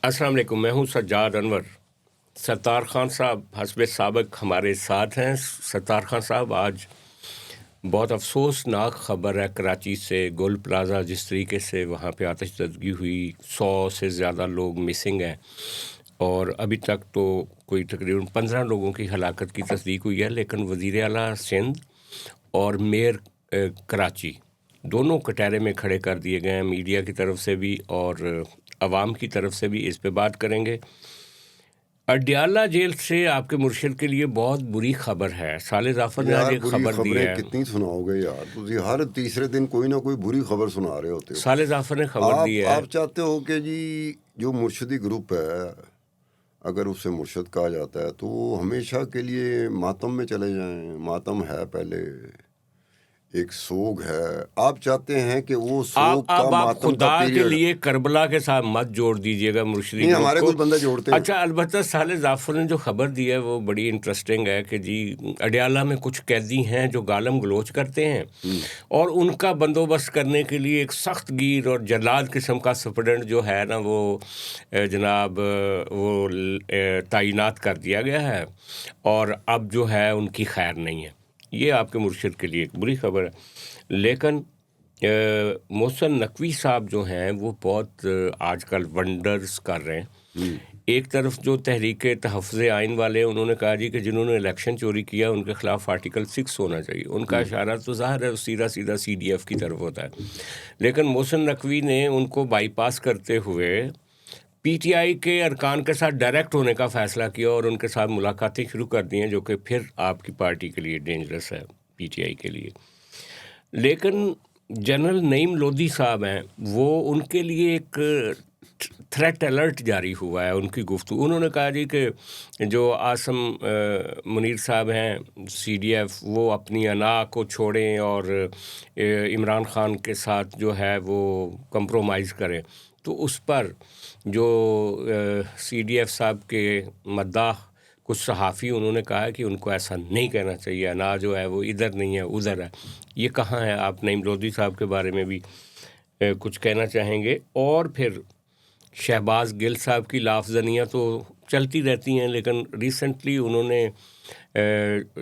السلام علیکم، میں ہوں سجاد انور۔ ستار خان صاحب حسب سابق ہمارے ساتھ ہیں۔ ستار خان صاحب، آج بہت افسوسناک خبر ہے کراچی سے، گول پلازا جس طریقے سے وہاں پہ آتش زدگی ہوئی، 100 سے زیادہ لوگ مسنگ ہیں، اور ابھی تک تو کوئی تقریباً 15 لوگوں کی ہلاکت کی تصدیق ہوئی ہے، لیکن وزیر اعلیٰ سندھ اور میئر کراچی دونوں کٹہرے میں کھڑے کر دیے گئے ہیں، میڈیا کی طرف سے بھی اور عوام کی طرف سے بھی۔ اس پہ بات کریں گے۔ اڈیالہ جیل سے آپ کے مرشد کے لیے بہت بری خبر ہے۔ سال ظافر نے آج ایک خبر دی ہے۔ کتنی سناؤ گے یار، تجھے ہر تیسرے دن کوئی نہ کوئی بری خبر سنا رہے ہوتے ہو۔ سال ظافر نے خبر دی ہے۔ آپ چاہتے ہو کہ جی جو مرشدی گروپ ہے، اگر اسے مرشد کہا جاتا ہے تو وہ ہمیشہ کے لیے ماتم میں چلے جائیں۔ ماتم ہے، پہلے ایک سوگ ہے، آپ چاہتے ہیں کہ وہ سوگ کا ماتم خدا کا کے پیریڈ۔ لیے کربلا کے ساتھ مت جوڑ دیجیے گا مرشدی نہیں، گروپ ہمارے کو۔ کچھ بندے جوڑتے ہیں۔ اچھا، البتہ سال ظافر نے جو خبر دی ہے وہ بڑی انٹرسٹنگ ہے کہ جی اڈیالہ میں کچھ قیدی ہیں جو گالم گلوچ کرتے ہیں، اور ان کا بندوبست کرنے کے لیے ایک سخت گیر اور جلاد قسم کا سپرڈنٹ جو ہے نا، وہ جناب وہ تعینات کر دیا گیا ہے، اور اب جو ہے ان کی خیر نہیں ہے۔ یہ آپ کے مرشد کے لیے ایک بری خبر ہے۔ لیکن محسن نقوی صاحب جو ہیں وہ بہت آج کل ونڈرز کر رہے ہیں۔ ایک طرف جو تحریک تحفظ آئین والے، انہوں نے کہا جی کہ جنہوں نے الیکشن چوری کیا ان کے خلاف آرٹیکل 6 ہونا چاہیے۔ ان کا اشارہ تو ظاہر ہے سیدھا سیدھا CDF کی طرف ہوتا ہے، لیکن محسن نقوی نے ان کو بائی پاس کرتے ہوئے PTI کے ارکان کے ساتھ ڈائریکٹ ہونے کا فیصلہ کیا اور ان کے ساتھ ملاقاتیں شروع کر دی ہیں، جو کہ پھر آپ کی پارٹی کے لیے ڈینجرس ہے، PTI کے لیے۔ لیکن جنرل نعیم لودھی صاحب ہیں، وہ ان کے لیے ایک تھریٹ الرٹ جاری ہوا ہے ان کی گفتگو۔ انہوں نے کہا جی کہ جو عاصم منیر صاحب ہیں CDF، وہ اپنی انا کو چھوڑیں اور عمران خان کے ساتھ جو ہے وہ کمپرومائز کریں۔ تو اس پر جو CDF صاحب کے مداح کچھ صحافی، انہوں نے کہا کہ ان کو ایسا نہیں کہنا چاہیے، انا جو ہے وہ ادھر نہیں ہے ادھر ہے۔ یہ کہاں ہے؟ آپ نعیم لودھی صاحب کے بارے میں بھی کچھ کہنا چاہیں گے؟ اور پھر شہباز گل صاحب کی لافزنیاں تو چلتی رہتی ہیں، لیکن ریسنٹلی انہوں نے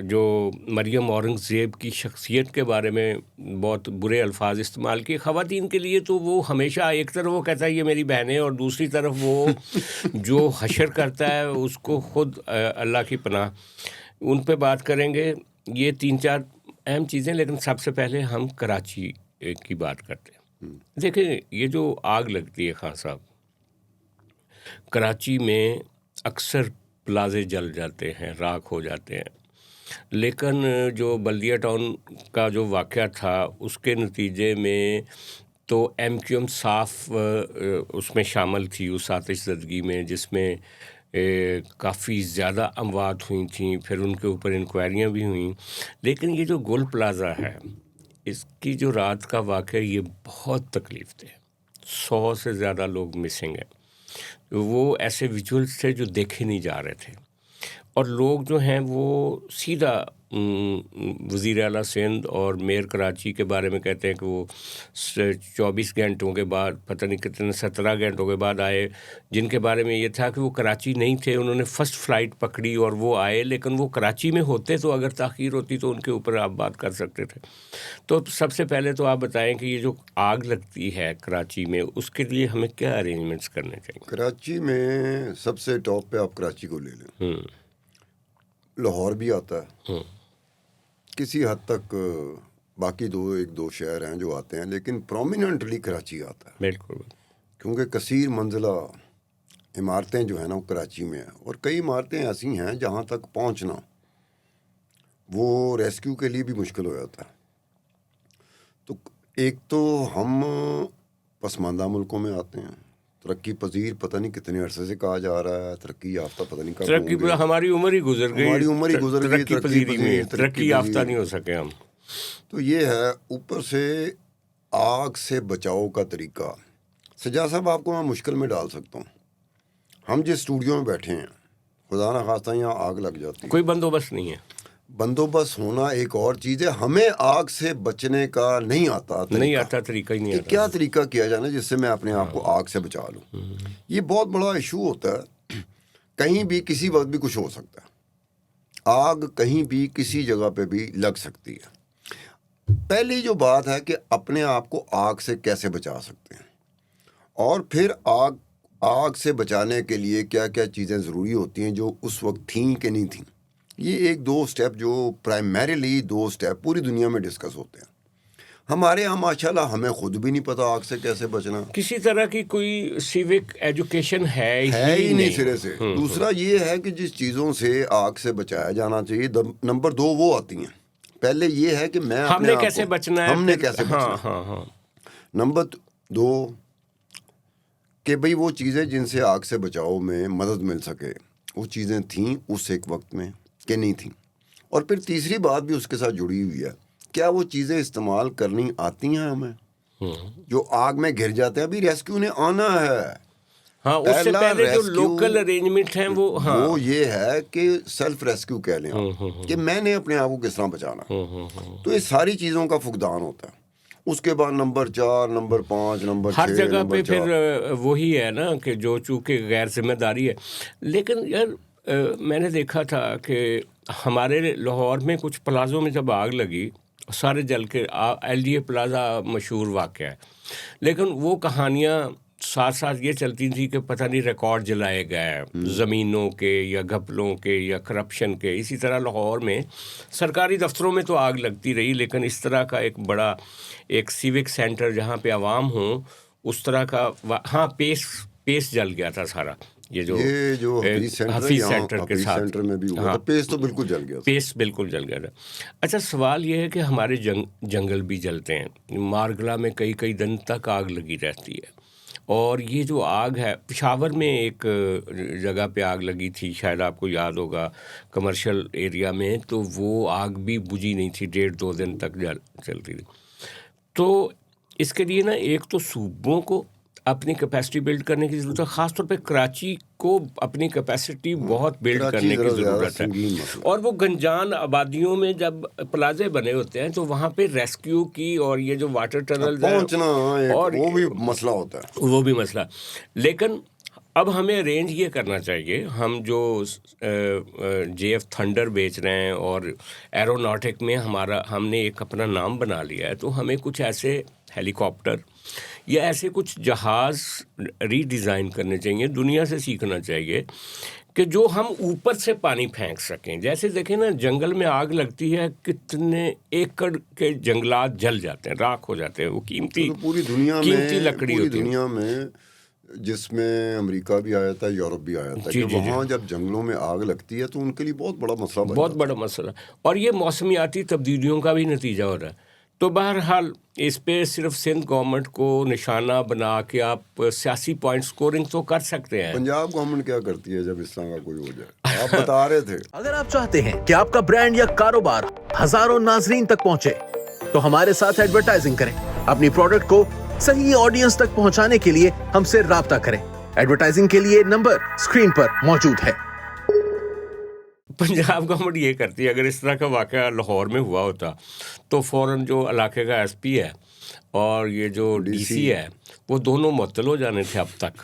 جو مریم اورنگزیب کی شخصیت کے بارے میں بہت برے الفاظ استعمال کیے خواتین کے لیے۔ تو وہ ہمیشہ ایک طرف وہ کہتا ہے یہ میری بہنیں، اور دوسری طرف وہ جو حشر کرتا ہے اس کو خود اللہ کی پناہ۔ ان پہ بات کریں گے۔ یہ 3-4 اہم چیزیں، لیکن سب سے پہلے ہم کراچی کی بات کرتے ہیں۔ دیکھیں، یہ جو آگ لگتی ہے خان صاحب، کراچی میں اکثر پلازے جل جاتے ہیں، راکھ ہو جاتے ہیں، لیکن جو بلدیہ ٹاؤن کا جو واقعہ تھا اس کے نتیجے میں تو MQM صاف اس میں شامل تھی، اس آتش زدگی میں، جس میں کافی زیادہ اموات ہوئی تھیں، پھر ان کے اوپر انکوائریاں بھی ہوئیں۔ لیکن یہ جو گول پلازا ہے، اس کی جو رات کا واقعہ، یہ بہت تکلیف دہ ہے۔ 100 سے زیادہ لوگ مسنگ ہیں۔ وہ ایسے ویژولز تھے جو دیکھے نہیں جا رہے تھے، اور لوگ جو ہیں وہ سیدھا وزیر اعلیٰ سندھ اور میئر کراچی کے بارے میں کہتے ہیں کہ وہ 24 گھنٹوں کے بعد، پتہ نہیں کتنے 17 گھنٹوں کے بعد آئے، جن کے بارے میں یہ تھا کہ وہ کراچی نہیں تھے، انہوں نے فرسٹ فلائٹ پکڑی اور وہ آئے، لیکن وہ کراچی میں ہوتے تو اگر تاخیر ہوتی تو ان کے اوپر آپ بات کر سکتے تھے۔ تو سب سے پہلے تو آپ بتائیں کہ یہ جو آگ لگتی ہے کراچی میں، اس کے لیے ہمیں کیا ارینجمنٹس کرنے چاہیے؟ کراچی میں سب سے ٹاپ پہ آپ کراچی کو لے لیں، لاہور بھی آتا ہے کسی حد تک، باقی ایک دو شہر ہیں جو آتے ہیں، لیکن پرومیننٹلی کراچی آتا ہے، بالکل، کیونکہ کثیر منزلہ عمارتیں جو ہیں نا وہ کراچی میں ہیں، اور کئی عمارتیں ایسی ہیں جہاں تک پہنچنا وہ ریسکیو کے لیے بھی مشکل ہو جاتا ہے۔ تو ایک تو ہم پسماندہ ملکوں میں آتے ہیں، ترقی پذیر پتہ نہیں کتنے عرصے سے کہا جا رہا ہے، ترقی یافتہ پتہ نہیں کب ہوں گے۔ ہماری عمر ہی گزر گئی، ہماری عمر ہی گزر گئی، ترقی پذیری میں، ترقی یافتہ نہیں ہو سکے ہم۔ تو یہ ہے، اوپر سے آگ سے بچاؤ کا طریقہ۔ سجاد صاحب، آپ کو میں مشکل میں ڈال سکتا ہوں۔ ہم جس اسٹوڈیو میں بیٹھے ہیں، خدا نہ خواستہ یہاں آگ لگ جاتی ہے، کوئی بندوبست نہیں ہے، بندوبست ہونا ایک اور چیز ہے. ہمیں آگ سے بچنے کا نہیں آتا طریقہ ہی نہیں کہ آتا. کیا طریقہ کیا جانا جس سے میں اپنے آپ کو آگ سے بچا لوں. یہ بہت بڑا ایشو ہوتا ہے. کہیں بھی کسی وقت بھی کچھ ہو سکتا ہے. آگ کہیں بھی کسی جگہ پہ بھی لگ سکتی ہے. پہلی جو بات ہے کہ اپنے آپ کو آگ سے کیسے بچا سکتے ہیں, اور پھر آگ سے بچانے کے لیے کیا کیا چیزیں ضروری ہوتی ہیں جو اس وقت تھیں کہ نہیں تھیں. یہ ایک 2 سٹیپ جو پرائمریلی 2 سٹیپ پوری دنیا میں ڈسکس ہوتے ہیں. ہمارے یہاں ماشاءاللہ ہمیں خود بھی نہیں پتا آگ سے کیسے بچنا. کسی طرح کی کوئی سیوک ایجوکیشن ہے ہی نہیں سرے سے. دوسرا یہ ہے کہ جس چیزوں سے آگ سے بچایا جانا چاہیے, نمبر 2 وہ آتی ہیں. پہلے یہ ہے کہ ہم نے کیسے بچنا ہے, ہم نے کیسے بچنا. نمبر 2 کہ بھئی وہ چیزیں جن سے آگ سے بچاؤ میں مدد مل سکے, وہ چیزیں تھیں اس ایک وقت میں کہ نہیں تھیں. اور پھر تیسری بات بھی اس کے ساتھ جڑی ہوئی ہے, کیا وہ چیزیں استعمال کرنی آتی ہیں ہمیں جو آگ میں گر جاتے ہیں. ابھی ریسکیو نے آنا ہے. ہاں, اس سے پہلے جو لوکل ارینجمنٹ ہیں وہ یہ ہے کہ سیلف ریسکیو کہہ لیں آپ, کہ میں نے اپنے آپ کو کس طرح بچانا. تو یہ ساری چیزوں کا فقدان ہوتا ہے. اس کے بعد نمبر 4, نمبر 5, نمبر 6, ہر جگہ پہ پھر وہی ہے نا کہ جو چونکہ غیر ذمہ داری ہے. لیکن یار میں نے دیکھا تھا کہ ہمارے لاہور میں کچھ پلازوں میں جب آگ لگی سارے جل کے, LDA پلازا مشہور واقعہ ہے, لیکن وہ کہانیاں ساتھ ساتھ یہ چلتی تھی کہ پتہ نہیں ریکارڈ جلائے گئے زمینوں کے یا گھپلوں کے یا کرپشن کے. اسی طرح لاہور میں سرکاری دفتروں میں تو آگ لگتی رہی, لیکن اس طرح کا ایک بڑا ایک سیوک سینٹر جہاں پہ عوام ہوں اس طرح کا, ہاں پیس جل گیا تھا سارا. یہ جو حفیظ سینٹر کے ساتھ میں بھی ہوا تھا, پیس تو بالکل جل گیا. پیس بالکل جل گیا تھا. اچھا, سوال یہ ہے کہ ہمارے جنگل بھی جلتے ہیں. مارگلا میں کئی دن تک آگ لگی رہتی ہے. اور یہ جو آگ ہے, پشاور میں ایک جگہ پہ آگ لگی تھی, شاید آپ کو یاد ہوگا, کمرشل ایریا میں, تو وہ آگ بھی بجھی نہیں تھی, 1.5-2 دن تک چلتی تھی. تو اس کے لیے نا ایک تو صوبوں کو اپنی کیپیسٹی بلڈ کرنے کی ضرورت ہے, خاص طور پہ کراچی کو اپنی کیپیسٹی بہت بلڈ کرنے کی ضرورت ہے. اور وہ گنجان آبادیوں میں جب پلازے بنے ہوتے ہیں تو وہاں پہ ریسکیو کی اور یہ جو واٹر ٹنل پہنچنا اور وہ بھی مسئلہ ہوتا ہے, وہ بھی مسئلہ. لیکن اب ہمیں ارینج یہ کرنا چاہیے, ہم جو JF تھنڈر بیچ رہے ہیں اور ایروناٹک میں ہم نے ایک اپنا نام بنا لیا ہے, تو ہمیں کچھ ایسے ہیلی کاپٹر یا ایسے کچھ جہاز ری ڈیزائن کرنے چاہیے, دنیا سے سیکھنا چاہیے کہ جو ہم اوپر سے پانی پھینک سکیں. جیسے دیکھیں نا, جنگل میں آگ لگتی ہے, کتنے ایکڑ کے جنگلات جل جاتے ہیں, راکھ ہو جاتے ہیں. وہ قیمتی لکڑی ہوتی ہے. دنیا میں جس میں امریکہ بھی آیا تھا, یورپ بھی آیا تھا, کہ وہاں جب جنگلوں میں آگ لگتی ہے تو ان کے لیے بہت بڑا مسئلہ بن جاتا ہے. بہت بڑا مسئلہ, اور یہ موسمیاتی تبدیلیوں کا بھی نتیجہ ہو رہا ہے. تو بہرحال اس پہ صرف سندھ گورنمنٹ کو نشانہ بنا کے آپ سیاسی پوائنٹ سکورنگ تو کر سکتے ہیں. پنجاب گورنمنٹ کیا کرتی ہے جب اس طرح کا کوئی ہو جائے؟ آپ بتا رہے تھے. اگر آپ چاہتے ہیں کہ آپ کا برانڈ یا کاروبار ہزاروں ناظرین تک پہنچے تو ہمارے ساتھ ایڈورٹائزنگ کریں. اپنی پروڈکٹ کو صحیح آڈینس تک پہنچانے کے لیے ہم سے رابطہ کریں. ایڈورٹائزنگ کے لیے نمبر اسکرین پر موجود ہے. پنجاب گورنمنٹ یہ کرتی ہے, اگر اس طرح کا واقعہ لاہور میں ہوا ہوتا تو فوراً جو علاقے کا SP ہے اور یہ جو DC ہے وہ دونوں معطل ہو جانے تھے اب تک,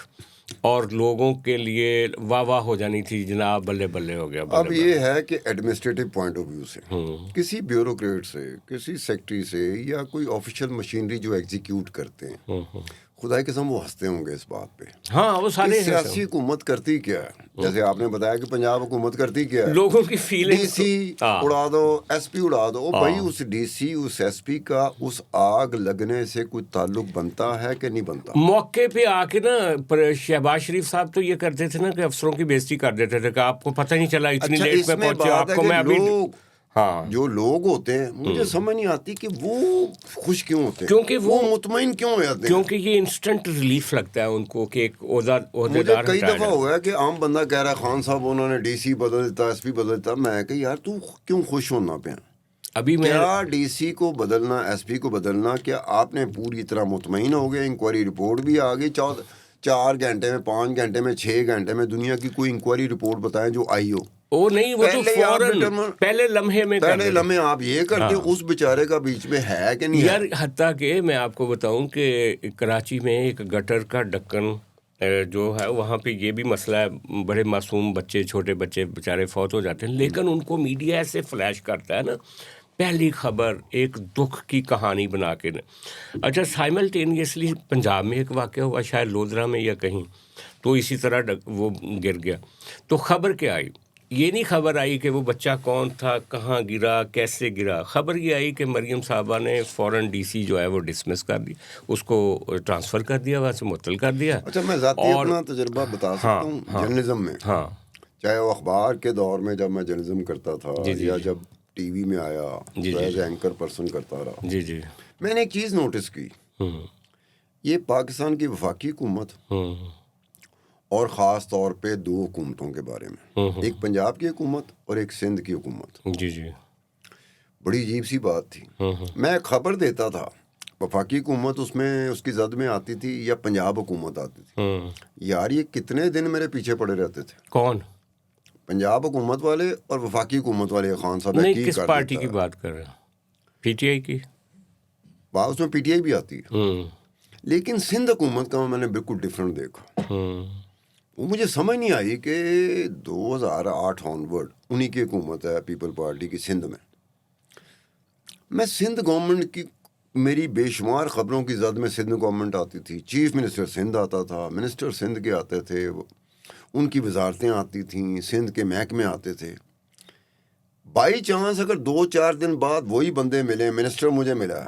اور لوگوں کے لیے واہ ہو جانی تھی, جناب بلے بلے ہو گیا. اب یہ ہے کہ ایڈمنسٹریٹو پوائنٹ آف ویو سے کسی بیوروکریٹ سے, کسی سیکٹری سے, یا کوئی آفیشیل مشینری جو ایگزیکیوٹ کرتے ہیں, خدا کی قسم وہ ہنستے ہوں گے اس بات پہ. ہاں, وہ سارے سیاسی حکومت کرتی کیا ہے, جیسے آپ نے بتایا کہ پنجاب حکومت کرتی کیا ہے, لوگوں کی فیلنگ, DC اڑا دو, SP اڑا دو. بھائی اس DC اس SP کا اس آگ لگنے سے کوئی تعلق بنتا ہے کہ نہیں بنتا؟ موقع پہ آ کے نا شہباز شریف صاحب تو یہ کرتے تھے نا کہ افسروں کی بےزتی کر دیتے تھے کہ آپ کو پتہ نہیں چلا اتنی لیٹ پہ پہنچے, آپ کو میں ابھی. ہاں, جو لوگ ہوتے ہیں مجھے سمجھ نہیں آتی کہ وہ خوش کیوں ہوتے ہیں, کیونکہ وہ مطمئن کیوں ہو جاتے ہیں, کیونکہ یہ انسٹنٹ ریلیف لگتا ہے ان کو کہ ایک عہدیدار. کئی دفعہ ہوا ہے کہ عام بندہ کہہ رہا ہے خان صاحب انہوں نے DC بدل دیتا, SP بدل دیتا. میں کہ یار تو کیوں خوش ہونا پیا؟ ابھی میں کیا DC کو بدلنا, SP کو بدلنا, کیا آپ نے پوری طرح مطمئن ہو گئے؟ انکوائری رپورٹ بھی آ گئی 4 گھنٹے میں, 5 گھنٹے میں, 6 گھنٹے میں. دنیا کی کوئی انکوائری رپورٹ بتائیں جو آئی ہو. وہ نہیں، وہ تو پہلے آپ فوراً پہلے لمحے میں پہلے لمحے آپ یہ کرتے، اس بیچارے کا بیچ میں ہے کہ نہیں یار. حتیٰ کہ میں آپ کو بتاؤں کہ کراچی میں ایک گٹر کا ڈھکن جو ہے وہاں پہ یہ بھی مسئلہ ہے، بڑے معصوم بچے، چھوٹے بچے بیچارے فوت ہو جاتے ہیں، لیکن ان کو میڈیا ایسے فلیش کرتا ہے نا، پہلی خبر ایک دکھ کی کہانی بنا کے. اچھا، سائملٹینیسلی پنجاب میں ایک واقعہ ہوا، شاید لودھرا میں یا کہیں، تو اسی طرح وہ گر گیا. تو خبر کیا آئی؟ یہ نہیں خبر آئی کہ وہ بچہ کون تھا، کہاں گرا، کیسے گرا. خبر یہ آئی کہ مریم صاحبہ نے فوراً ڈی سی جو ہے وہ ڈسمس کر دی، اس کو ٹرانسفر کر دیا، وہاں سے معطل کر دیا. اچھا، میں ذاتی اپنا تجربہ بتا سکتا ہوں جرنلزم میں. ہاں، چاہے وہ اخبار کے دور میں جب میں جرنلزم کرتا تھا، یا جب ٹی وی میں آیا تو ایز اینکر پرسن کرتا رہا. جی میں نے ایک چیز نوٹس کی، یہ پاکستان کی وفاقی حکومت اور خاص طور پہ دو حکومتوں کے بارے میں، ایک پنجاب کی حکومت اور ایک سندھ کی حکومت. جی بڑی عجیب سی بات تھی. میں خبر دیتا تھا، وفاقی حکومت اس میں اس کی زد میں آتی تھی یا پنجاب حکومت آتی تھی. یار یہ کتنے دن میرے پیچھے پڑے رہتے تھے. کون؟ پنجاب حکومت والے اور وفاقی حکومت والے. خان صاحب نہیں، کس پارٹی کی بات کر رہے ہیں؟ پی ٹی آئی کی؟ اس میں پی ٹی آئی بھی آتی ہے. لیکن سندھ حکومت کا میں نے بالکل ڈفرینٹ دیکھا. وہ مجھے سمجھ نہیں آئی کہ 2008 آنورڈ انہی کی حکومت ہے پیپل پارٹی کی سندھ میں سندھ گورنمنٹ کی میری بے شمار خبروں کی زد میں سندھ گورنمنٹ آتی تھی. چیف منسٹر سندھ آتا تھا، منسٹر سندھ کے آتے تھے، ان کی وزارتیں آتی تھیں، سندھ کے محکمے آتے تھے. بائی چانس اگر 2-4 دن بعد وہی بندے ملے، منسٹر مجھے ملا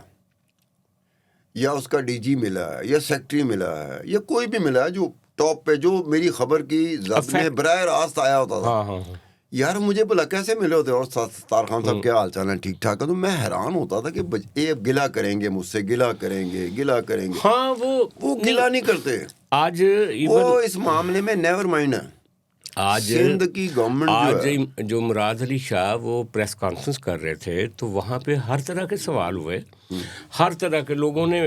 یا اس کا ڈی جی ملا ہے یا سیکٹری ملا ہے یا کوئی بھی ملا ہے جو ٹاپ پہ، جو میری خبر کی زد میں براہ راست آیا ہوتا تھا، یار مجھے بلا کیسے ملے ہوتے اور ستار خان صاحب کیا حال چال ہے، ٹھیک ٹھاک ہے. تو میں حیران ہوتا تھا کہ گلا کریں گے مجھ سے، گلا کریں گے. ہاں، وہ گلا نہیں کرتے. آج وہ اس معاملے میں نیور مائنڈ ہے. آج سندھ کی گورنمنٹ آج جو مراد علی شاہ وہ پریس کانفرنس کر رہے تھے تو وہاں پہ ہر طرح کے سوال ہوئے، ہر طرح کے لوگوں نے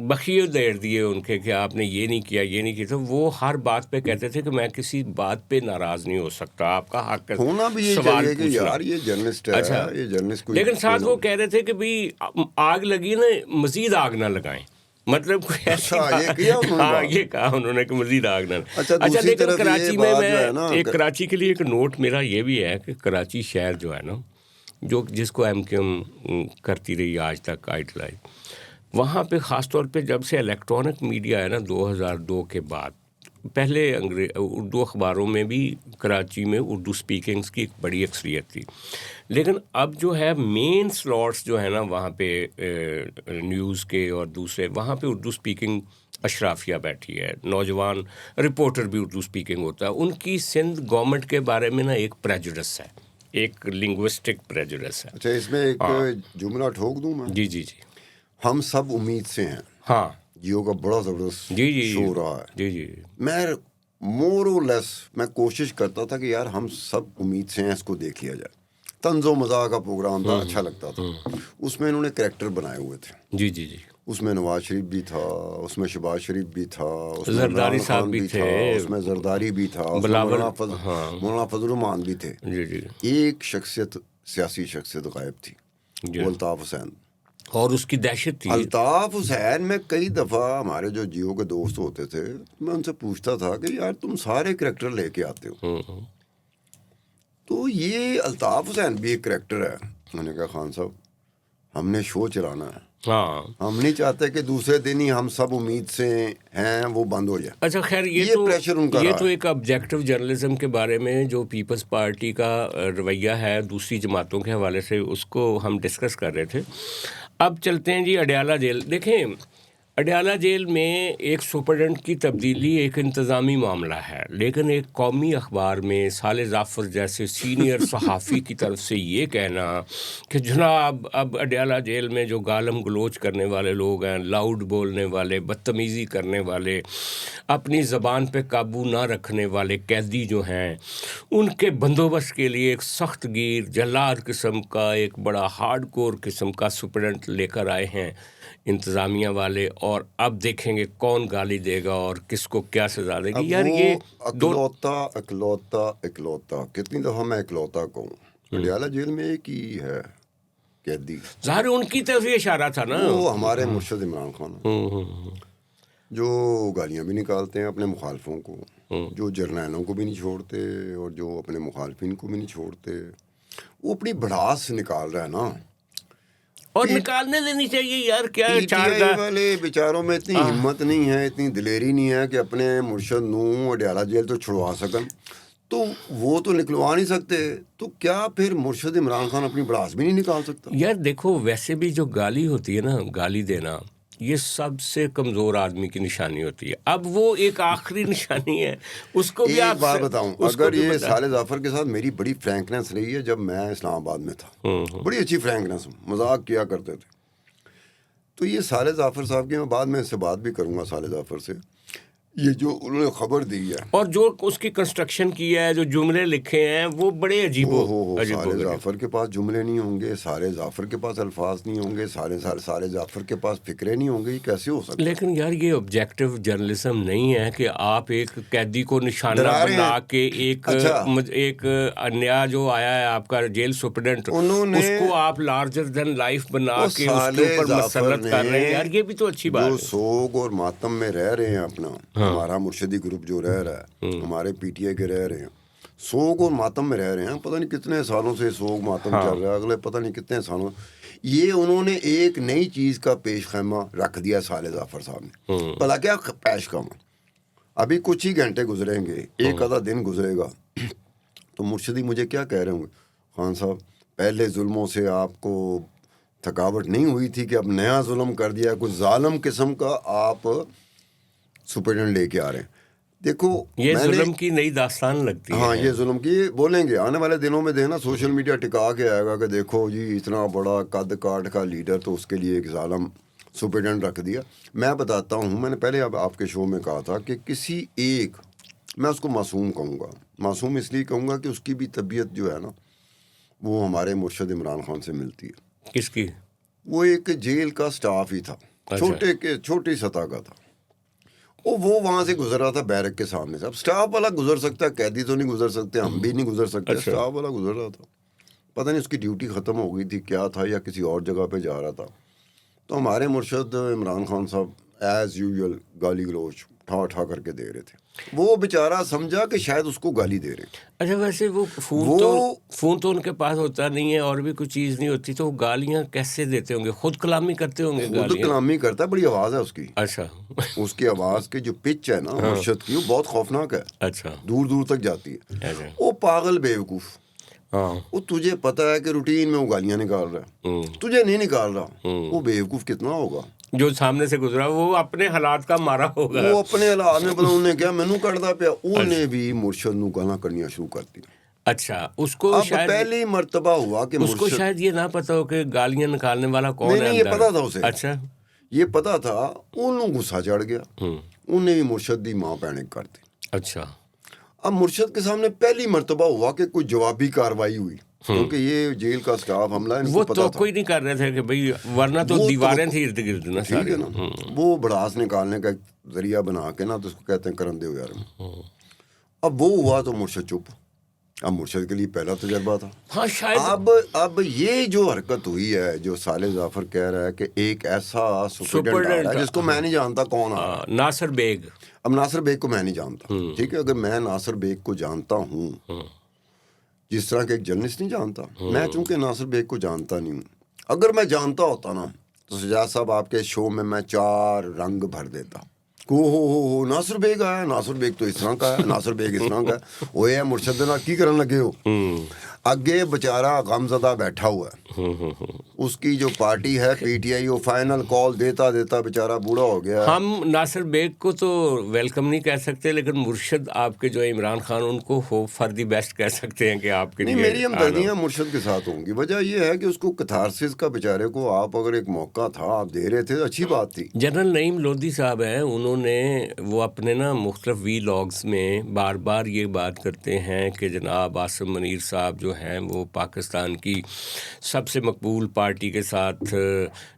بخیے دیر دیے ان کے کہ آپ نے یہ نہیں کیا، یہ نہیں کیا. تو وہ ہر بات پہ کہتے تھے کہ میں کسی بات پہ ناراض نہیں ہو سکتا، آپ کا حق ہے ہونا بھی یہ سوال چاہیے کہ یار یہ جرنلسٹ ہے. اچھا، یہ جرنلسٹ لیکن ساتھ وہ کہہ رہے تھے کہ بھئی آگ لگی نا، مزید آگ نہ لگائیں. مطلب کوئی ایسی یہ کہا انہوں نے کہ مزید آگ نہ. اچھا، لیکن کراچی میں ایک کراچی کے لیے ایک نوٹ میرا یہ بھی ہے کہ کراچی شہر جو ہے نا، جس کو ایم کیو ایم کرتی رہی آج تک آئیڈلائز، وہاں پہ خاص طور پہ جب سے الیکٹرانک میڈیا ہے نا 2002 کے بعد، پہلے اردو اخباروں میں بھی کراچی میں اردو سپیکنگز کی ایک بڑی اکثریت تھی، لیکن اب جو ہے مین سلاٹس جو ہے نا وہاں پہ نیوز کے اور دوسرے، وہاں پہ اردو سپیکنگ اشرافیہ بیٹھی ہے، نوجوان رپورٹر بھی اردو سپیکنگ ہوتا ہے. ان کی سندھ گورنمنٹ کے بارے میں نا ایک پریجوڈس ہے، ایک لنگوسٹک پریجوڈس ہے. اچھا، اس میں ایک جملہ ٹھوک دوں میں. جی. ہم سب امید سے ہیں. ہاں، جیو کا بڑا زبردست شو رہا ہے. جی. میں مور اور لیس میں کوشش کرتا تھا کہ یار ہم سب امید سے ہیں، اس کو دیکھ لیا جائے. طنز و مزاح کا پروگرام تھا، اچھا لگتا تھا. اس میں انہوں نے کریکٹر بنائے ہوئے تھے. جی. اس میں نواز شریف بھی تھا، اس میں شہباز شریف بھی تھا، اس میں زرداری صاحب بھی تھے، اس میں زرداری بھی تھا، مولانا فضل الرحمان بھی تھے. جی. ایک شخصیت، سیاسی شخصیت غائب تھی، وہ الطاف حسین. اور اس کی دہشت تھی. الطاف حسین میں کئی دفعہ ہمارے جو جیو کے دوست ہوتے تھے، میں ان سے پوچھتا تھا کہ یار تم سارے کریکٹر لے کے آتے ہو، تو یہ الطاف حسین بھی ایک کریکٹر ہے. میں نے کہا خان صاحب ہم نے شو چلانا ہے، ہم نہیں چاہتے کہ دوسرے دن ہی ہم سب امید سے ہیں وہ بند ہو جائے. اچھا خیر، یہ تو ایک آبجیکٹو جرنلزم کے بارے میں جو پیپلز پارٹی کا رویہ ہے دوسری جماعتوں کے حوالے سے، اس کو ہم ڈسکس کر رہے تھے. اب چلتے ہیں جی اڈیالہ جیل. دیکھیں، اڈیالہ جیل میں ایک سپرڈنٹ کی تبدیلی ایک انتظامی معاملہ ہے، لیکن ایک قومی اخبار میں صالح ظافر جیسے سینئر صحافی کی طرف سے یہ کہنا کہ جناب اب اڈیالہ جیل میں جو گالم گلوچ کرنے والے لوگ ہیں، لاؤڈ بولنے والے، بدتمیزی کرنے والے، اپنی زبان پہ قابو نہ رکھنے والے قیدی جو ہیں، ان کے بندوبست کے لیے ایک سخت گیر جلاد قسم کا ایک بڑا ہارڈ کور قسم کا سپرڈنٹ لے کر آئے ہیں انتظامیہ والے، اور اب دیکھیں گے کون گالی دے گا اور کس کو کیا سزا دے گی. یار یہ اکلوتا کتنی دفعہ میں اکلوتا کہوں. اڈیالہ جیل میں ایک ہی ہے قیدی، ظاہر ان کی طرف یہ اشارہ تھا نا، وہ ہمارے مرشد عمران خان، جو گالیاں بھی نکالتے ہیں اپنے مخالفوں کو، جو جرنیلوں کو بھی نہیں چھوڑتے اور جو اپنے مخالفین کو بھی نہیں چھوڑتے. وہ اپنی بڑاس نکال رہا ہے نا، اور نکالنے دینی چاہیے یار. کیا پی ٹی آئی والے بیچاروں میں اتنی ہمت نہیں ہے، اتنی دلیری نہیں ہے کہ اپنے مرشد نوں اڈیالہ جیل تو چھڑوا سکن، تو وہ تو نکلوا نہیں سکتے، تو کیا پھر مرشد عمران خان اپنی بڑاس بھی نہیں نکال سکتا؟ یار دیکھو، ویسے بھی جو گالی ہوتی ہے نا، گالی دینا یہ سب سے کمزور آدمی کی نشانی ہوتی ہے. اب وہ ایک آخری نشانی ہے، اس کو بھی ایک بات بتاؤں، اگر یہ صالح ظفر کے ساتھ میری بڑی فرینکنس رہی ہے جب میں اسلام آباد میں تھا، بڑی اچھی فرینکنس، مذاق کیا کرتے تھے. تو یہ صالح ظفر صاحب کی، میں بعد میں اس سے بات بھی کروں گا صالح ظفر سے، یہ جو انہوں نے خبر دی ہے اور جو اس کی کنسٹرکشن کی ہے، جو جملے لکھے ہیں، وہ بڑے عجیب صالح ظفر کے پاس جملے نہیں ہوں گے، صالح ظفر کے پاس الفاظ نہیں ہوں گے، صالح ظفر کے پاس فکرے نہیں ہوں گے، یہ کیسے ہو سکتا ہے؟ لیکن یار یہ آبجیکٹو جرنلزم نہیں ہے کہ آپ ایک قیدی کو نشانہ بنا کے ایک نیا جو آیا ہے آپ کا جیل سپرڈنٹ، اس کو آپ لارجر دین لائف بنا کے اس کے اوپر مسلط کر رہے ہیں. یار یہ بھی تو اچھی بات ہے. جو سوگ اور ماتم میں رہ رہے ہیں اپنا، ہمارا مرشدی گروپ جو رہ رہا ہے، ہمارے پی ٹی آئی کے رہ رہے ہیں، سوگ اور ماتم میں رہ رہے ہیں. پتہ نہیں کتنے سالوں سے سوگ ماتم چل رہا ہے، اگلے پتہ نہیں کتنے سالوں. یہ انہوں نے ایک نئی چیز کا پیش خیمہ رکھ دیا صالح ظفر صاحب نے. بھلا کیا پیش خیمہ؟ ابھی کچھ ہی گھنٹے گزریں گے، ایک آدھا دن گزرے گا، تو مرشدی مجھے کیا کہہ رہے ہوں گے، خان صاحب پہلے ظلموں سے آپ کو تھکاوٹ نہیں ہوئی تھی کہ اب نیا ظلم کر دیا، کچھ ظالم قسم کا آپ سپرڈنٹ لے کے آ رہے ہیں. دیکھو یہ ظلم کی نئی داستان لگتی ہے. ہاں، یہ ظلم کی بولیں گے آنے والے دنوں میں. دیکھنا سوشل میڈیا ٹکا کے آئے گا کہ دیکھو جی اتنا بڑا قد کاٹ کا لیڈر، تو اس کے لیے ایک ظالم سپرڈنٹ رکھ دیا. میں بتاتا ہوں، میں نے پہلے اب آپ کے شو میں کہا تھا کہ کسی ایک، میں اس کو معصوم کہوں گا، معصوم اس لیے کہوں گا کہ اس کی بھی طبیعت جو ہے نا، وہ ہمارے مرشد عمران خان سے ملتی ہے. کس کی؟ وہ ایک جیل کا سٹاف ہی تھا، چھوٹی سطح کا تھا. وہ وہاں سے گزر رہا تھا بیرک کے سامنے سے. اب سٹاف والا گزر سکتا ہے، قیدی تو نہیں گزر سکتے، ہم بھی نہیں گزر سکتے. سٹاف والا گزر رہا تھا، پتہ نہیں اس کی ڈیوٹی ختم ہو گئی تھی کیا تھا، یا کسی اور جگہ پہ جا رہا تھا. تو ہمارے مرشد عمران خان صاحب ایز یوزول گالی گلوچ ٹھا کر کے دے رہے تھے. وہ بیچارہ سمجھا کہ شاید اس کو گالی دے رہے. اچھا ویسے وہ فون تو ان کے پاس ہوتا نہیں ہے، اور بھی کوئی چیز نہیں ہوتی، تو وہ گالیاں کیسے دیتے ہوں گے؟ خود کلامی کرتے ہوں گے؟ خود کلامی کرتا ہے، بڑی آواز ہے اس کی. اچھا. اس کی آواز کی جو پچ ہے نا مرشد کی، وہ بہت خوفناک ہے. اچھا. دور دور تک جاتی ہے. وہ پاگل بیوقوف، وہ تجھے پتا ہے کہ روٹین میں وہ گالیاں نکال رہا ہے، تجھے نہیں نکال رہا. وہ بیوقوف کتنا ہوگا جو سامنے سے گزرا، وہ اپنے حالات کا مارا ہوگا. وہ اپنے حالات میں انہوں نے کیا مینو کٹدا پیا، انہیں بھی مرشد نو گالاں کرنیاں شروع کرتی. اچھا. اس کو شاید پہلی مرتبہ ہوا کہ اس کو شاید یہ نہ پتا ہو کہ گالیاں نکالنے والا کون ہے. نہیں، یہ پتا تھا اسے. اچھا، یہ پتا تھا. انہوں غصہ چڑھ گیا، انہیں بھی مرشد دی ماں پینک کرتی. اچھا. اب مرشد کے سامنے پہلی مرتبہ ہوا کہ کوئی جوابی کاروائی ہوئی، کیونکہ یہ جیل کا سٹاف حملہ ان کو پتا تھا. وہ تو کوئی نہیں کر رہے تھے کہ بھئی، ورنہ تو دیواریں تھیں ارد گرد نا ٹھیک ہے نا. وہ بڑاس نکالنے کا ذریعہ بنا کے نا، تو اس کو کہتے ہیں کرندے ہو یار. اب وہ ہوا تو مرشد چپ. اب مرشد کے لیے پہلا تجربہ تھا. ہاں شاید. اب یہ جو حرکت ہوئی ہے، جو صالح ظفر کہہ رہا ہے کہ ایک ایسا سپرڈنٹ ہے جس کو میں نہیں جانتا کون ہے، ناصر بیگ. اب ناصر بیگ کو میں نہیں جانتا، ٹھیک ہے. اگر میں ناصر بیگ کو جانتا ہوں جس طرح کہ ایک جرنلسٹ نہیں جانتا، میں چونکہ ناصر بیگ کو جانتا نہیں ہوں. اگر میں جانتا ہوتا نا، تو سجاد صاحب آپ کے شو میں 4 رنگ بھر دیتا. ہو ناصر بیگ آیا، ناصر بیگ تو اس طرح کا ہے، ناصر بیگ اس طرح کا ہے. وہ ہے مرشد نا کی کرن لگے ہو. اگے بچارہ غم زدہ بیٹھا ہوا ہے، اس کی جو پارٹی ہے پی ٹی آئی، وہ فائنل کال دیتا دیتا بیچارہ بوڑھا ہو گیا. ہم ناصر بیگ کو تو ویلکم نہیں کہہ سکتے، لیکن مرشد آپ کے جو عمران خان، ان کو ہوپ فار دی بیسٹ کہہ سکتے ہیں کہ آپ کے لیے. میری ہمدردیاں مرشد کے ساتھ ہوں گی. وجہ یہ ہے کہ اس کو کتھارسس کا بیچارے کو آپ اگر ایک موقع تھا آپ دے رہے تھے، اچھی بات تھی. جنرل نعیم لودھی صاحب ہیں، انہوں انہوں نے وہ اپنے نا مختلف وی لاگز میں بار بار یہ بات کرتے ہیں کہ جناب عاصم منیر صاحب جو ہیں وہ پاکستان کی سب سے مقبول پارٹی کے ساتھ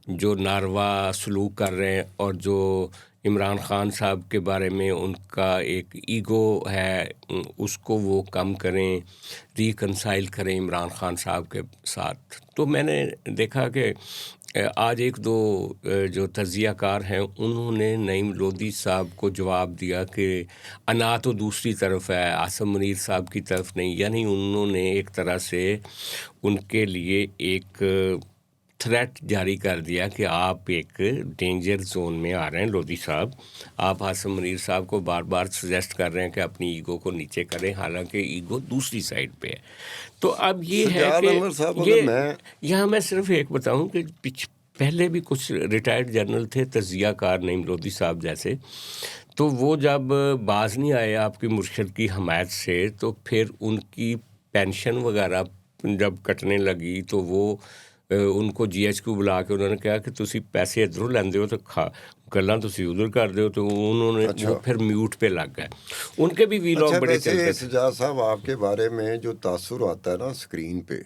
جو ناروا سلوک کر رہے ہیں، اور جو عمران خان صاحب کے بارے میں ان کا ایک ایگو ہے اس کو وہ کم کریں، ریکنسائل کریں عمران خان صاحب کے ساتھ. تو میں نے دیکھا کہ آج ایک دو جو تجزیہ کار ہیں انہوں نے نعیم لودھی صاحب کو جواب دیا کہ انا تو دوسری طرف ہے، عاصم منیر صاحب کی طرف نہیں. یعنی انہوں نے ایک طرح سے ان کے لیے ایک تھریٹ جاری کر دیا کہ آپ ایک ڈینجر زون میں آ رہے ہیں لودھی صاحب. آپ عاصم منیر صاحب کو بار بار سجیسٹ کر رہے ہیں کہ اپنی ایگو کو نیچے کریں، حالانکہ ایگو دوسری سائڈ پہ ہے. تو اب یہ ہے کہ یہاں میں صرف ایک بتاؤں کہ پہلے بھی کچھ ریٹائرڈ جنرل تھے تجزیہ کار نعیم لودھی صاحب جیسے، تو وہ جب باز نہیں آئے آپ کی مرشد کی حمایت سے تو پھر ان کی پینشن وغیرہ جب کٹنے لگی تو وہ ان کو جی ایچ کیو بلا کے انہوں نے کہا کہ تسی پیسے ادھروں لیندے ہو تو گلاں تسی ادھر کر دے ہو. تو انہوں نے وہ پھر میوٹ پہ لگ گئے. ان کے بھی وی لاگ بڑے چلتے تھے. سجاد صاحب آپ کے بارے میں جو تاثر آتا ہے نا اسکرین پہ،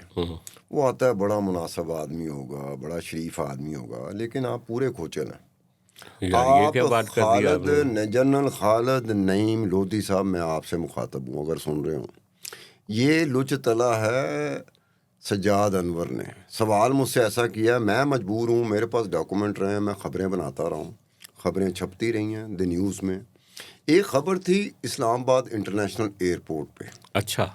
وہ آتا ہے بڑا مناسب آدمی ہوگا، بڑا شریف آدمی ہوگا، لیکن آپ پورے کھوچل ہیں. آپ جنرل خالد نعیم لودھی صاحب، میں آپ سے مخاطب ہوں اگر سن رہے ہوں، یہ لچ تلا ہے سجاد انور نے. سوال مجھ سے ایسا کیا، میں مجبور ہوں، میرے پاس ڈاکومنٹ رہے ہیں، میں خبریں بناتا رہا ہوں، خبریں چھپتی رہی ہیں دی نیوز میں. ایک خبر تھی اسلام آباد انٹرنیشنل ایئرپورٹ پہ، اچھا،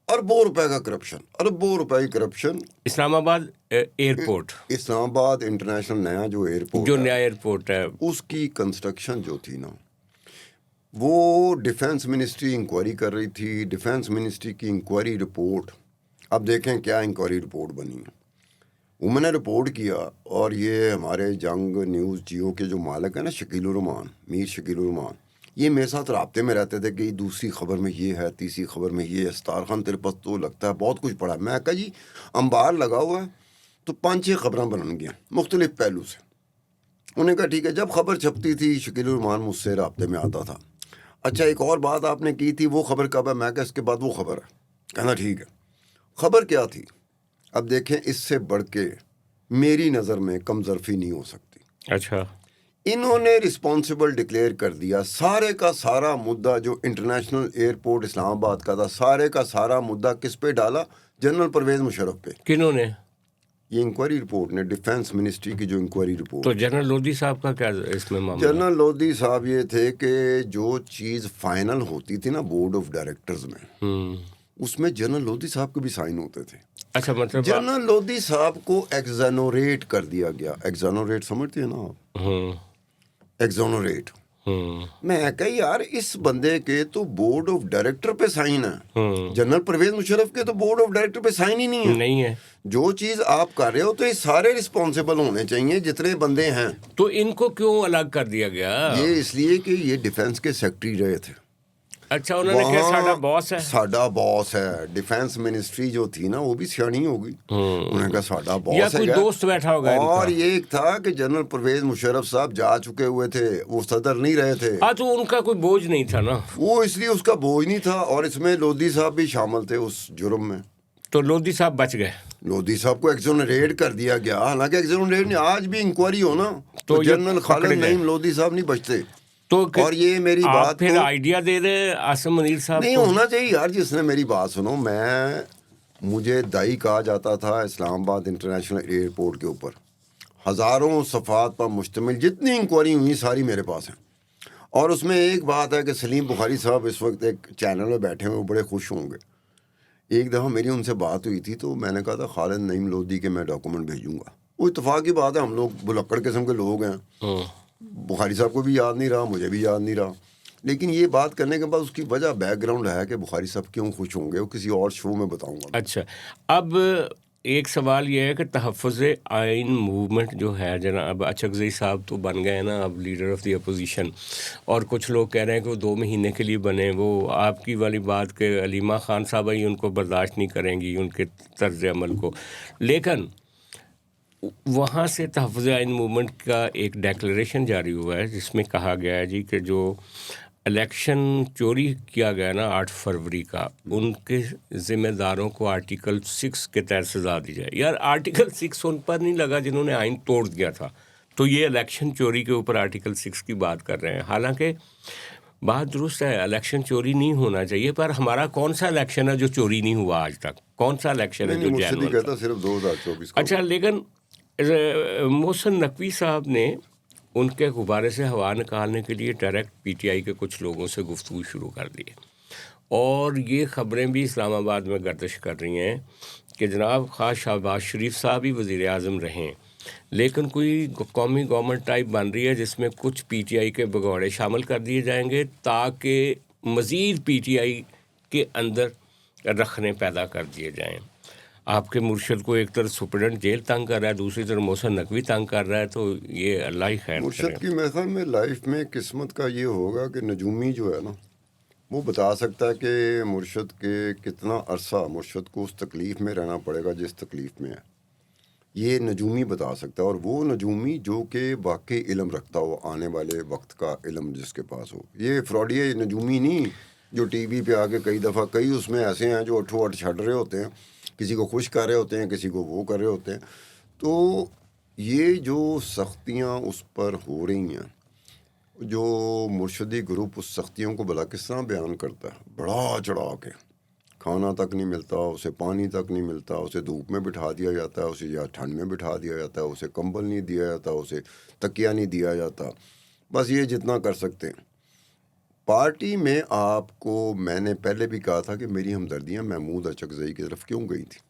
اربوں روپے کا کرپشن، اربوں روپے کی کرپشن. اسلام آباد ایئرپورٹ، اسلام آباد انٹرنیشنل نیا جو ایئرپورٹ، جو نیا ایئرپورٹ ہے، اس کی کنسٹرکشن جو تھی نا، وہ ڈیفینس منسٹری انکوائری کر رہی تھی. ڈیفینس منسٹری کی انکوائری رپورٹ، اب دیکھیں کیا انکوائری رپورٹ بنی. وہ میں نے رپورٹ کیا، اور یہ ہمارے جنگ نیوز جیو کے جو مالک ہیں نا شکیل الرحمان، میر شکیل الرحمان، یہ میرے ساتھ رابطے میں رہتے تھے کہ دوسری خبر میں یہ ہے، تیسری خبر میں یہ ہے، ستار خان تیرے پاس تو لگتا ہے بہت کچھ پڑھا. میں کہا جی انبار لگا ہوا ہے تو 5-6 خبریں بن گیا مختلف پہلو سے. انہوں نے کہا ٹھیک ہے. جب خبر چھپتی تھی شکیل الرحمان مجھ سے رابطے میں آتا تھا. اچھا ایک اور بات آپ نے کی تھی، وہ خبر کب ہے؟ میں کہا اس کے بعد وہ خبر ہے. کہنا ٹھیک ہے. خبر کیا تھی؟ اب دیکھیں، اس سے بڑھ کے میری نظر میں کم ظرفی نہیں ہو سکتی. اچھا، انہوں نے رسپانسبل ڈکلیئر کر دیا سارے کا سارا مدعا جو انٹرنیشنل ایئرپورٹ اسلام آباد کا تھا، سارے کا سارا مدعا کس پہ ڈالا؟ جنرل پرویز مشرف پہ. کنہوں نے؟ یہ انکوائری رپورٹ نے، ڈیفینس منسٹری کی جو انکوائری رپورٹ. تو جنرل لودھی صاحب کا کیا اس میں معاملہ؟ جنرل لودھی صاحب یہ تھے کہ جو چیز فائنل ہوتی تھی نا بورڈ آف ڈائریکٹرز میں، اس میں جنرل لودھی صاحب کے بھی سائن ہوتے تھے. اچھا، مطلب جنرل لودھی صاحب کو ایگزانوریٹ کر دیا گیا. ایگزانوریٹ سمجھتے ہیں نا آپ؟ ایگزانوریٹ. میں کہا یار اس بندے کے تو بورڈ آف ڈائریکٹر پہ سائن ہے، جنرل پرویز مشرف کے تو بورڈ آف ڈائریکٹر پہ سائن ہی نہیں ہے. جو چیز آپ کر رہے ہو تو یہ سارے رسپانسبل ہونے چاہیے جتنے بندے ہیں. تو ان کو کیوں الگ کر دیا گیا؟ یہ اس لیے کہ یہ ڈیفینس کے سیکٹری رہے تھے. اچھا، انہوں نے کہا ساڈا باس ہے، ساڈا باس ہے. ڈیفینس منسٹری جو تھی نا وہ بھی سیانی ہو گئی. انہوں نے کہا ساڈا باس ہے، یا کوئی دوست بیٹھا ہوگا. اور یہ ایک تھا کہ جنرل پرویز مشرف صاحب جا چکے ہوئے تھے، وہ صدر نہیں رہے تھے. تو ان کا کوئی بوجھ نہیں تھا نا، وہ اس لیے اس کا بوجھ نہیں تھا. اور اس میں لودھی صاحب بھی شامل تھے اس جرم میں. تو لودھی صاحب بچ گئے. لودھی صاحب کو ایگزونریٹ کر دیا گیا. حالانکہ ایگزونریٹ نہیں، آج بھی انکوائری ہو نا تو جنرل خالد نعیم لودھی صاحب نہیں بچتے. تو اور یہ میری بات پھر آئیڈیا دے رہے عاصم منیر صاحب نہیں ہونا چاہیے یار. جس نے میری بات سنو، مجھے دائی کہا جاتا تھا اسلام آباد انٹرنیشنل ایئرپورٹ کے اوپر. ہزاروں صفحات پر مشتمل جتنی انکوائری ہوئی ساری میرے پاس ہیں. اور اس میں ایک بات ہے کہ سلیم بخاری صاحب اس وقت ایک چینل میں بیٹھے ہوئے بڑے خوش ہوں گے. ایک دفعہ میری ان سے بات ہوئی تھی تو میں نے کہا تھا خالد نعیم لودھی کے میں ڈاکومنٹ بھیجوں گا. وہ اتفاق کی بات ہے، ہم لوگ بلکڑ قسم کے لوگ ہیں. بخاری صاحب کو بھی یاد نہیں رہا، مجھے بھی یاد نہیں رہا. لیکن یہ بات کرنے کے بعد اس کی وجہ بیک گراؤنڈ ہے کہ بخاری صاحب کیوں خوش ہوں گے، وہ کسی اور شو میں بتاؤں گا. اچھا، اب ایک سوال یہ ہے کہ تحفظ آئین موومنٹ جو ہے جناب اچکزئی صاحب تو بن گئے نا اب لیڈر آف دی اپوزیشن، اور کچھ لوگ کہہ رہے ہیں کہ وہ 2 مہینے کے لیے بنے. وہ آپ کی والی بات کہ علیمہ خان صاحب ہی ان کو برداشت نہیں کریں گی ان کے طرز عمل کو. لیکن وہاں سے تحفظ آئین موومنٹ کا ایک ڈیکلریشن جاری ہوا ہے جس میں کہا گیا ہے جی کہ جو الیکشن چوری کیا گیا نا 8 فروری کا، ان کے ذمہ داروں کو آرٹیکل 6 کے تحت سزا دی جائے. یار آرٹیکل 6 ان پر نہیں لگا جنہوں نے آئین توڑ دیا تھا، تو یہ الیکشن چوری کے اوپر آرٹیکل 6 کی بات کر رہے ہیں. حالانکہ بات درست ہے، الیکشن چوری نہیں ہونا چاہیے، پر ہمارا کون سا الیکشن ہے جو چوری نہیں ہوا آج تک؟ کون سا الیکشن ہے جو جینوئن کہتا صرف 2024 کا. اچھا، لیکن محسن نقوی صاحب نے ان کے غبارے سے ہوا نکالنے کے لیے ڈائریکٹ پی ٹی آئی کے کچھ لوگوں سے گفتگو شروع کر دی، اور یہ خبریں بھی اسلام آباد میں گردش کر رہی ہیں کہ جناب خواہ شہباز شریف صاحب ہی وزیر اعظم رہیں، لیکن کوئی قومی گورنمنٹ ٹائپ بن رہی ہے جس میں کچھ پی ٹی آئی کے بگوڑے شامل کر دیے جائیں گے تاکہ مزید پی ٹی آئی کے اندر رکھنے پیدا کر دیے جائیں. آپ کے مرشد کو ایک طرف سپرڈنٹ جیل تنگ کر رہا ہے، دوسری طرف محسن نقوی تنگ کر رہا ہے، تو یہ اللہ ہی خیر مرشد کی میرے خیال میں لائف میں قسمت کا یہ ہوگا کہ نجومی جو ہے نا وہ بتا سکتا ہے کہ مرشد کے کتنا عرصہ مرشد کو اس تکلیف میں رہنا پڑے گا جس تکلیف میں ہے. یہ نجومی بتا سکتا ہے، اور وہ نجومی جو کہ واقعی علم رکھتا ہو، آنے والے وقت کا علم جس کے پاس ہو. یہ فراڈی نجومی نہیں جو ٹی وی پہ آگے کئی دفعہ کئی اس میں ایسے ہیں جو اٹھو اٹھ چھڑ رہے ہوتے ہیں، کسی کو خوش کر رہے ہوتے ہیں، کسی کو وہ کر رہے ہوتے ہیں. تو یہ جو سختیاں اس پر ہو رہی ہیں، جو مرشدی گروپ اس سختیوں کو بلا کس طرح بیان کرتا ہے، بڑا چڑھا کے، کھانا تک نہیں ملتا اسے، پانی تک نہیں ملتا اسے، دھوپ میں بٹھا دیا جاتا ہے اسے، یا ٹھنڈ میں بٹھا دیا جاتا ہے اسے، کمبل نہیں دیا جاتا اسے، تکیہ نہیں دیا جاتا، بس یہ جتنا کر سکتے ہیں. پارٹی میں آپ کو میں نے پہلے بھی کہا تھا کہ میری ہمدردیاں محمود اچکزئی کی طرف کیوں گئی تھی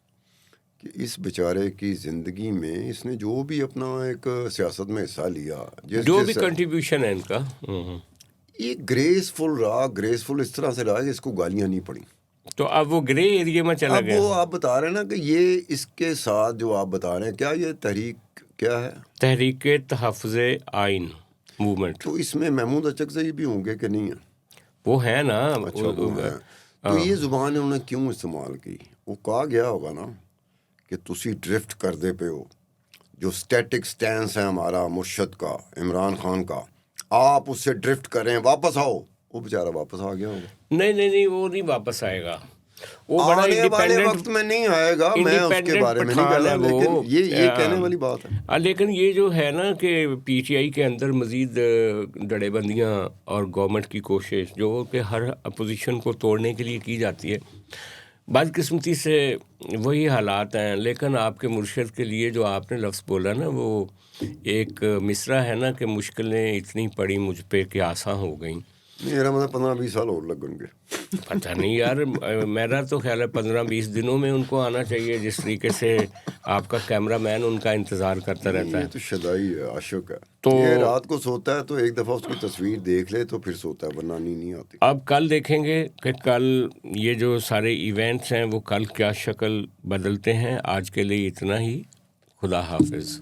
کہ اس بیچارے کی زندگی میں اس نے جو بھی اپنا ایک سیاست میں حصہ لیا، جو بھی کنٹریبیوشن ہے ان کا، یہ گریسفل رہا، گریسفل اس طرح سے رہا کہ اس کو گالیاں نہیں پڑیں. تو اب وہ گرے ایریے میں چلا گیا. اب وہ آپ بتا رہے ہیں نا کہ یہ اس کے ساتھ جو آپ بتا رہے ہیں، کیا یہ تحریک کیا ہے؟ تحریک تحفظ آئین موومنٹ. تو اس میں محمود اچکزئی بھی ہوں گے کہ نہیں ہیں؟ وہ ہے نا. اچھا وہ ہے. تو یہ زبان انہوں نے کیوں استعمال کی؟ وہ کہا گیا ہوگا نا کہ تسی ڈرفٹ کر دے پہ ہو، جو سٹیٹک سٹینس ہے ہمارا مرشد کا، عمران خان کا، آپ اس سے ڈرفٹ کریں، واپس آؤ. وہ بیچارہ واپس آ گیا ہوگا. نہیں وہ نہیں واپس آئے گا. وہ بڑا آنے والے وقت میں نہیں آئے گا، میں اس کے بارے میں نہیں کہہ رہا، لیکن یہ کہنے والی بات ہے. لیکن یہ جو ہے نا کہ پی ٹی آئی کے اندر مزید ڈڑے بندیاں اور گورنمنٹ کی کوشش جو کہ ہر اپوزیشن کو توڑنے کے لیے کی جاتی ہے، بدقسمتی سے وہی حالات ہیں. لیکن آپ کے مرشد کے لیے جو آپ نے لفظ بولا نا، وہ ایک مصرع ہے نا کہ مشکلیں اتنی پڑی مجھ پہ کہ آساں ہو گئیں. میرا مطلب 15-20 سال اور لگیں گے. پتہ نہیں یار، میرا تو خیال ہے 15-20 دنوں میں ان کو آنا چاہیے، جس طریقے سے آپ کا کیمرہ مین ان کا انتظار کرتا رہتا ہے. یہ تو شدائی ہے، عاشق ہے. تو یہ رات کو سوتا ہے تو ایک دفعہ اس کی تصویر دیکھ لے تو پھر سوتا ہے، ورنہ نہیں آتی. اب کل دیکھیں گے کہ کل یہ جو سارے ایونٹس ہیں وہ کل کیا شکل بدلتے ہیں. آج کے لیے اتنا ہی. خدا حافظ.